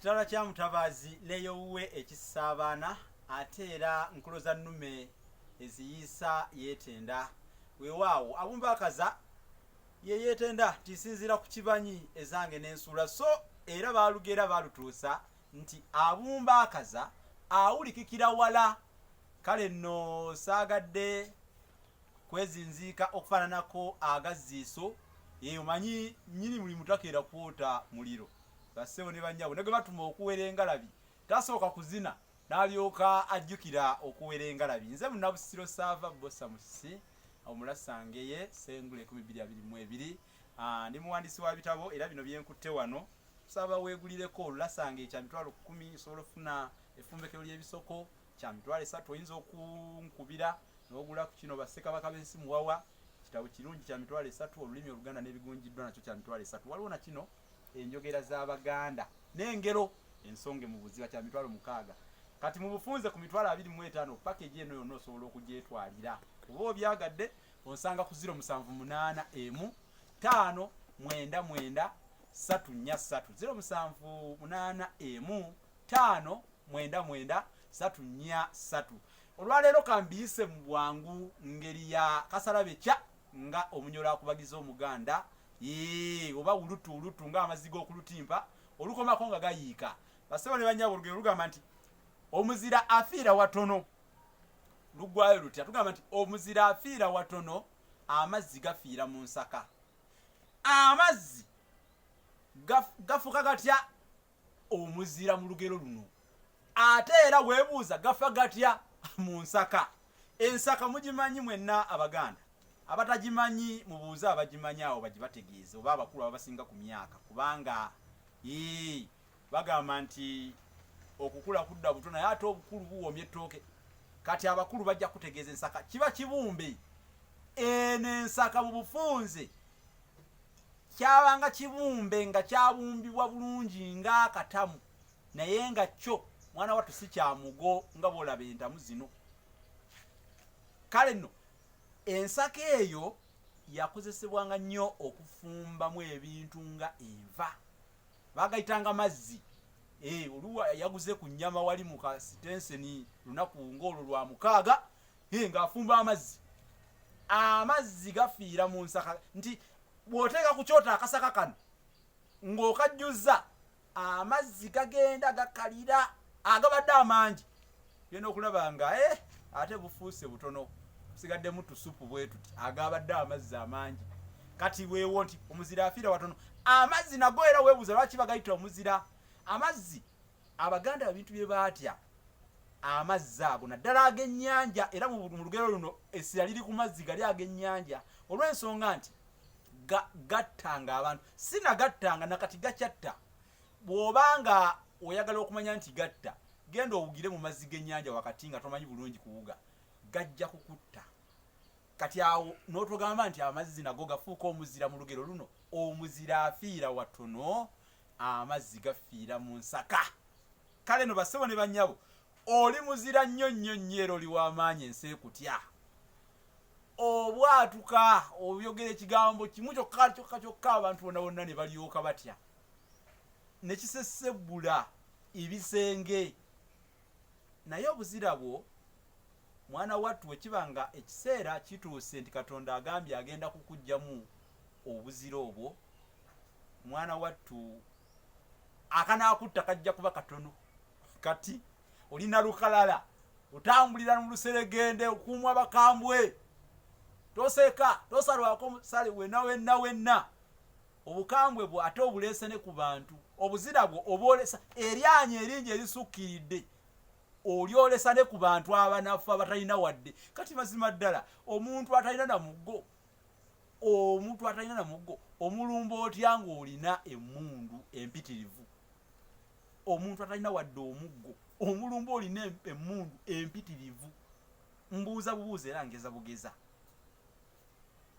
Kitala kya Mutabazi leyowe ekissa abaana ate era nkoloza nnume eziyisa yeetenda weewaawo abumba akaza ye yeetenda tisinzira ku kibanyi ezange n'ensuula so era baalugera baalutuusa nti abumba akaza awulikikira wala kale nno saagadde kwezinziika okufaananako agazziiso yeyo manyi nnyini buli mutakeera kwota muliro bassebo ne bannyabo ne gwe batuma okuwera engalabi tasooka kuzina n'alyoka ajjukira okuwera engalabi nze Munnabusiro Saava Bosa Musisi omulassangeye Sengule 1222 ndi muwandiisi wa bitabo era bino byenkutte wano tusaba weegulireko Olulassange kya mitwalo 10 osobola okufuna effumbekero ly'ebisoko kya mitwalo 3 oyinza okunkubira n'ogula ku kino bassekabaka b'ensi muwawa kitabo kirungi kya mitwalo 3 olulimi Oluganda n'ebigunjiddwa nakyo kya mitwalo 3 waliwo na kino enjogera z'Abaganda n'engero ensonge mu buziba kya mitwalo 6 kati mu bufunze ku mitwalo 25 package eno yonna osobola okugyetwalira oba obyagadde onsanga ku 078 emu 5 99 343 078 emu 5 99 343 olwaleero kambiyise mu bwangu ngeri ya kasalabe kya nga omunyola akubagiza Omuganda oba ulutu nga amazzi g'okulutimpa olukomako nga gayiika basebo ne bannyabo olugero lugamba nti omuzira afiira watono lugwayo lutya tugamba nti omuzira afiira watono amazzi gafiira mu nsaka amazzi gafuka gatya omuzira mu lugero luno ate era weebuuza gafa gatya mu nsaka ensaka mugimanyi mwenna Abaganda abatagimanyi mubuuze abagimanyi awo bagibategeeze oba abakulu ababasinga ku myaka kubanga bagamba nti okukula kudda buto naye ate obukulu buwoomya ettooke kati abakulu bajja kutegeeza ensaka kiba kibumbe eno ensaka mu bufunze kyabanga kibumbe nga kyabumbibwa bulungi ng'akatamu naye nga kyo mwana wattu si kyamugo nga bw'olaba entamu zino kale nno ensaka eyo yakozesebwanga nnyo okufumbamu ebintu nga enva bagayitanga mazzi oluwa yaguze ku nnyama wali mu kasitenseni lunaku ng'olwo lwa 6 ng'afumba amazzi gafiira mu nsaka nti bw'oteeka ku kyota akasaka kano ng'okajjuzza amazzi gagenda gakalira agabadde amangi genda okulaba nga ate bufuuse butono sigaddemu tusupu bwe tuti agabadde amazzi amangi kati weewo nti omuzira afiira watono amazzi nago era weebuuza lwaki bagayita omuzira amazzi Abaganda ebintu bye baatya amazzi ago naddala ag'ennyanja era mu lugero luno essira liri ku mazzi gali ag'ennyanja olw'ensonga nti gattanga abantu sinagattanga nakati gakyatta bw'obanga oyagala okumanya nti gatta genda owugire mu mazzi g'ennyanja wakati nga tomanyi bulungi kuwuga gajja kukutta kati awo n'otogamba nti amazzi nago gafuuka omuzira mu lugero luno omuzira afiira watono amazzi gafiira mu nsaka kale no bassebo ne bannyabo oli muzira nnyo nnyo oli w'amaanyi ensi ekutya obwatuka obyogera ekigambo kimu kyokka abantu bonna ne balyoka batya ne kisesebbula ebisenge naye obuzira bwo mwana wattu wekibanga ekiseera kituuse nti Katonda agambye agenda kukuggyamu obuzira obwo mwana wattu akanaakutta kajja kuba katono kati olina lukalala otambulira mu luseregende okuumwa abakambwe toseka tosalwako musale wenna obukambwe bwo ate obuleese ne ku bantu obuzira bwo obwolesa eryanya eringi erisukkiridde olyolesa ne ku bantu abanafu abatalina wadde kati mazima ddala omuntu atalina na muggo omulumba otya ng'olina emmundu empitirivu omuntu atalina wadde omuggo omulumba olina emmundu empitirivu mbuuza bubuuza era ngeza bugeza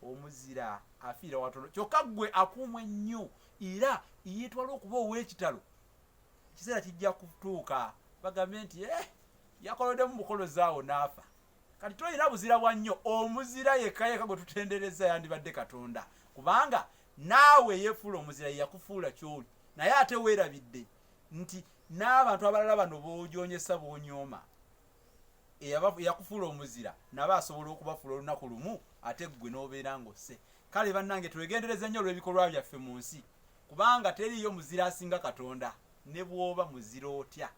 omuzira afiira watono kyokka ggwe akuumwa ennyo era yeetwala okuba ow'ekitalo ekiseera kijja kutuuka bagambe nti yakoloddemu bukolozaawo n'afa kati tolina buzira bwa nnyo omuzira yekka gwe tutendereza yandibadde Katonda kubanga naawe yeefuula omuzira yakufuula kyoli naye ate weerabidde nti n'abantu abalala bano boojonyesa boonyooma eyakufuula omuzira nabo asobola okubafuula olunaku lumu ate ggwe n'obeera ng'osse. Kale bannange twegendereze nnyo olw'ebikolwa byaffe mu nsi, kubanga teriiyo muzira asinga Katonda. Ne bw'oba muzira otya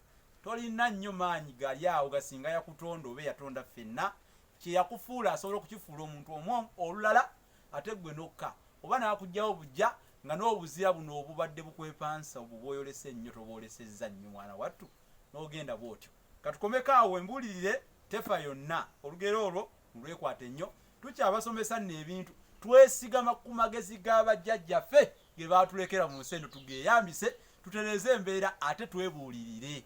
tolina nnyo maanyi gali awo gasinga yakutonda oba yatonda ffenna. Kye yakufuula asobola okukifuula omuntu omwo olulala ate ggwe nokka, oba n'akuggyawo bujja nga n'obuzira buno obubadde bukwepansa obwo bw'oyolese nnyo toboolesezza nnyo mwana wattu n'ogenda bw'otyo. Katukomeko awo embuulirire tefa yonna. Olugero olwo lwekwata ennyo. Tukyabasomesa nno ebintu twesigama ku magezi g'abajjajjaffe ge baatulekera mu nsi eno, tugeeyambise tutereeze embeera ate twebuulirire.